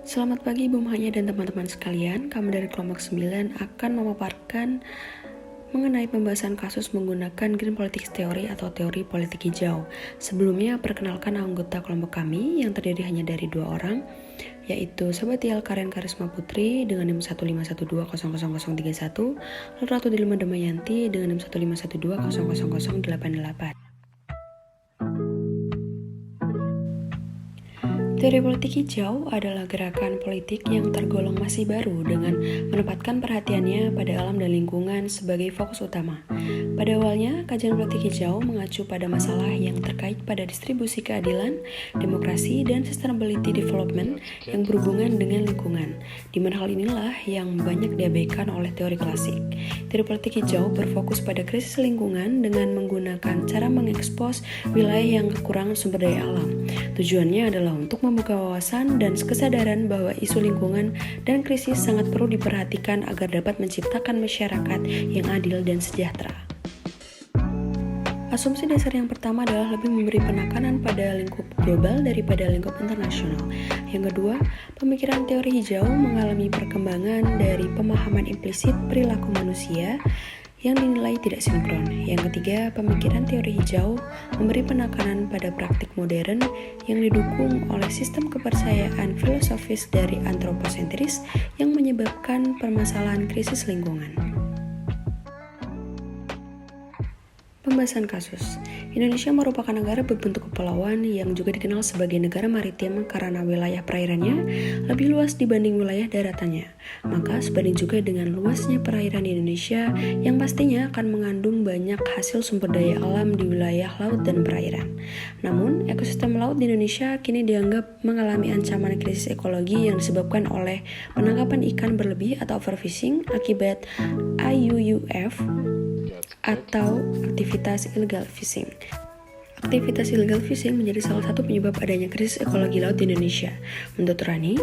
Selamat pagi Ibu Mahanya dan teman-teman sekalian. Kami dari kelompok 9 akan memaparkan mengenai pembahasan kasus menggunakan Green Politics Theory atau teori politik hijau. Sebelumnya, perkenalkan anggota kelompok kami yang terdiri hanya dari 2 orang, yaitu Sabatial Karen Karisma Putri dengan NIM 151200031, lalu Ratu Dilma Damayanti dengan NIM 151200088. Teori politik hijau adalah gerakan politik yang tergolong masih baru dengan menempatkan perhatiannya pada alam dan lingkungan sebagai fokus utama. Pada awalnya, kajian politik hijau mengacu pada masalah yang terkait pada distribusi keadilan, demokrasi, dan sustainability development yang berhubungan dengan lingkungan, di mana hal inilah yang banyak diabaikan oleh teori klasik. Teori politik hijau berfokus pada krisis lingkungan dengan menggunakan cara mengekspos wilayah yang kekurangan sumber daya alam. Tujuannya adalah untuk membuka wawasan dan kesadaran bahwa isu lingkungan dan krisis sangat perlu diperhatikan agar dapat menciptakan masyarakat yang adil dan sejahtera. Asumsi dasar yang pertama adalah lebih memberi penekanan pada lingkup global daripada lingkup internasional. Yang kedua, pemikiran teori hijau mengalami perkembangan dari pemahaman implisit perilaku manusia yang dinilai tidak sinkron. Yang ketiga, pemikiran teori hijau memberi penekanan pada praktik modern yang didukung oleh sistem kepercayaan filosofis dari antroposentris yang menyebabkan permasalahan krisis lingkungan. Pembahasan kasus. Indonesia merupakan negara berbentuk kepulauan yang juga dikenal sebagai negara maritim karena wilayah perairannya lebih luas dibanding wilayah daratannya. Maka sebanding juga dengan luasnya perairan di Indonesia yang pastinya akan mengandung banyak hasil sumber daya alam di wilayah laut dan perairan. Namun, ekosistem laut di Indonesia kini dianggap mengalami ancaman krisis ekologi yang disebabkan oleh penangkapan ikan berlebih atau overfishing akibat IUUF atau aktivitas illegal fishing. Aktivitas illegal fishing menjadi salah satu penyebab adanya krisis ekologi laut di Indonesia. Menurut Rani,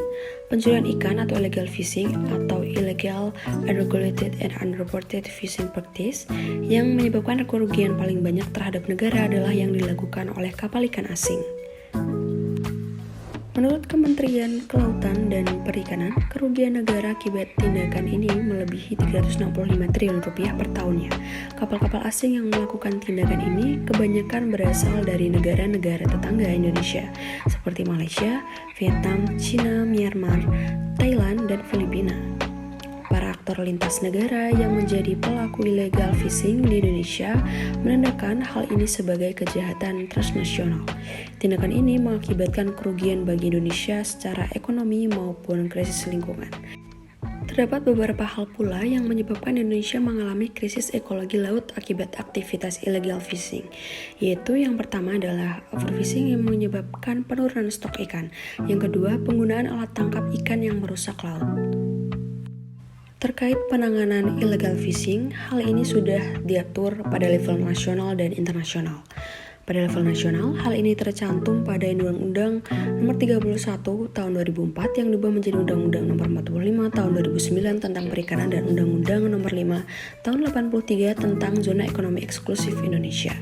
pencurian ikan atau illegal fishing atau illegal, unregulated, and unreported fishing practice yang menyebabkan kerugian paling banyak terhadap negara adalah yang dilakukan oleh kapal ikan asing. Menurut Kementerian Kelautan dan Perikanan, kerugian negara akibat tindakan ini melebihi 365 triliun rupiah per tahunnya. Kapal-kapal asing yang melakukan tindakan ini kebanyakan berasal dari negara-negara tetangga Indonesia, seperti Malaysia, Vietnam, China, Myanmar, Thailand, dan Filipina. Para aktor lintas negara yang menjadi pelaku illegal fishing di Indonesia menandakan hal ini sebagai kejahatan transnasional. Tindakan ini mengakibatkan kerugian bagi Indonesia secara ekonomi maupun krisis lingkungan. Terdapat beberapa hal pula yang menyebabkan Indonesia mengalami krisis ekologi laut akibat aktivitas illegal fishing, yaitu yang pertama adalah overfishing yang menyebabkan penurunan stok ikan, yang kedua penggunaan alat tangkap ikan yang merusak laut. Terkait penanganan illegal fishing, hal ini sudah diatur pada level nasional dan internasional. Pada level nasional, hal ini tercantum pada Undang-Undang Nomor 31 Tahun 2004 yang diubah menjadi Undang-Undang Nomor 45 Tahun 2009 tentang Perikanan dan Undang-Undang Nomor 5 Tahun 83 tentang Zona Ekonomi Eksklusif Indonesia.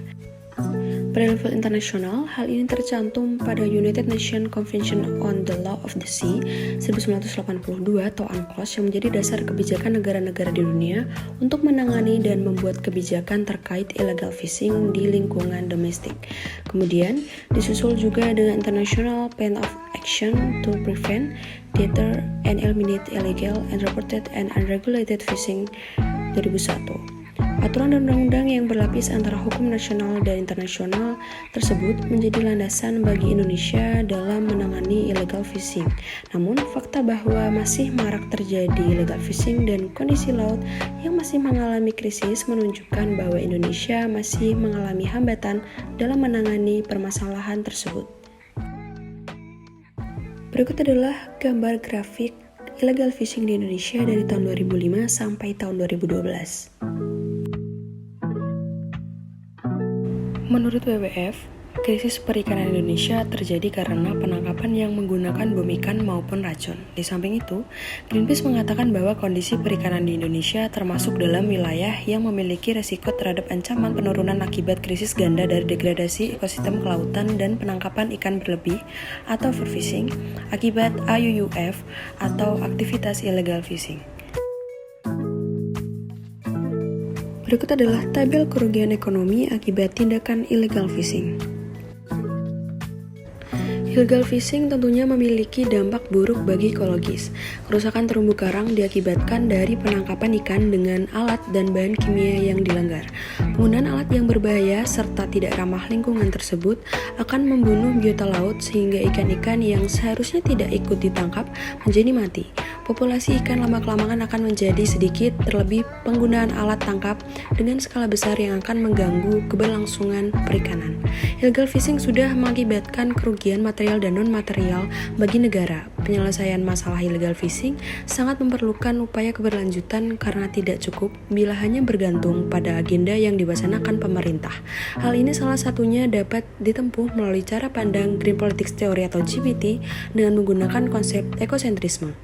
Pada level internasional, hal ini tercantum pada United Nations Convention on the Law of the Sea 1982 atau UNCLOS yang menjadi dasar kebijakan negara-negara di dunia untuk menangani dan membuat kebijakan terkait illegal fishing di lingkungan domestik. Kemudian, disusul juga dengan International Plan of Action to Prevent, Deter, and Eliminate Illegal, Unreported, and Unregulated Fishing 2001. Aturan dan undang-undang yang berlapis antara hukum nasional dan internasional tersebut menjadi landasan bagi Indonesia dalam menangani illegal fishing. Namun, fakta bahwa masih marak terjadi illegal fishing dan kondisi laut yang masih mengalami krisis menunjukkan bahwa Indonesia masih mengalami hambatan dalam menangani permasalahan tersebut. Berikut adalah gambar grafik illegal fishing di Indonesia dari tahun 2005 sampai tahun 2012. Menurut WWF, Krisis perikanan Indonesia terjadi karena penangkapan yang menggunakan bom ikan maupun racun. Di samping itu, Greenpeace mengatakan bahwa kondisi perikanan di Indonesia termasuk dalam wilayah yang memiliki resiko terhadap ancaman penurunan akibat krisis ganda dari degradasi ekosistem kelautan dan penangkapan ikan berlebih atau overfishing akibat AUUF atau aktivitas illegal fishing. Berikut adalah tabel kerugian ekonomi akibat tindakan illegal fishing. Illegal fishing tentunya memiliki dampak buruk bagi ekologis. Kerusakan terumbu karang diakibatkan dari penangkapan ikan dengan alat dan bahan kimia yang dilanggar. Penggunaan alat yang berbahaya serta tidak ramah lingkungan tersebut akan membunuh biota laut sehingga ikan-ikan yang seharusnya tidak ikut ditangkap menjadi mati. Populasi ikan lama-kelamaan akan menjadi sedikit, terlebih penggunaan alat tangkap dengan skala besar yang akan mengganggu keberlangsungan perikanan. Illegal fishing sudah mengakibatkan kerugian material dan non-material bagi negara. Penyelesaian masalah illegal fishing sangat memerlukan upaya keberlanjutan karena tidak cukup bila hanya bergantung pada agenda yang diwacanakan pemerintah. Hal ini salah satunya dapat ditempuh melalui cara pandang Green Politics Theory atau GPT dengan menggunakan konsep ekosentrisme.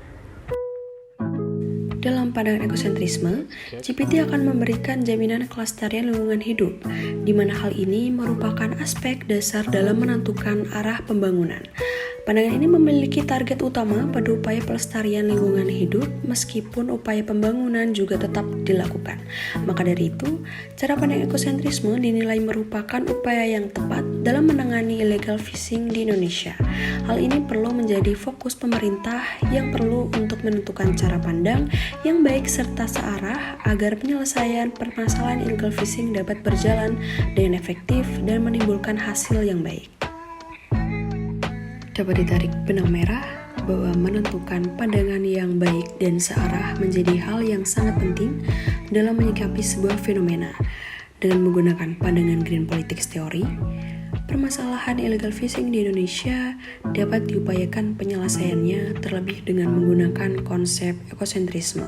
Dalam pandangan ekosentrisme, GPT akan memberikan jaminan kelestarian lingkungan hidup, di mana hal ini merupakan aspek dasar dalam menentukan arah pembangunan. Pandangan ini memiliki target utama pada upaya pelestarian lingkungan hidup meskipun upaya pembangunan juga tetap dilakukan. Maka dari itu, cara pandang ekosentrisme dinilai merupakan upaya yang tepat dalam menangani illegal fishing di Indonesia. Hal ini perlu menjadi fokus pemerintah yang perlu untuk menentukan cara pandang yang baik serta searah agar penyelesaian permasalahan illegal fishing dapat berjalan dengan efektif dan menimbulkan hasil yang baik. Dapat ditarik benang merah bahwa menentukan pandangan yang baik dan searah menjadi hal yang sangat penting dalam menyikapi sebuah fenomena. Dengan menggunakan pandangan Green Politics Theory, permasalahan illegal fishing di Indonesia dapat diupayakan penyelesaiannya terlebih dengan menggunakan konsep ekosentrisme.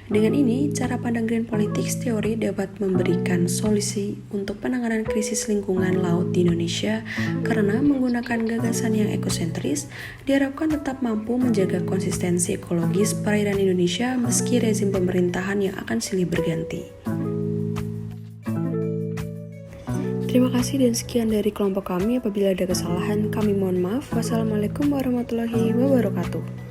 Dengan ini, cara pandang Green Politics Theory dapat memberikan solusi untuk penanganan krisis lingkungan laut di Indonesia karena menggunakan gagasan yang ekosentris diharapkan tetap mampu menjaga konsistensi ekologis perairan Indonesia meski rezim pemerintahan yang akan silih berganti. Terima kasih dan sekian dari kelompok kami. Apabila ada kesalahan, kami mohon maaf. Wassalamualaikum warahmatullahi wabarakatuh.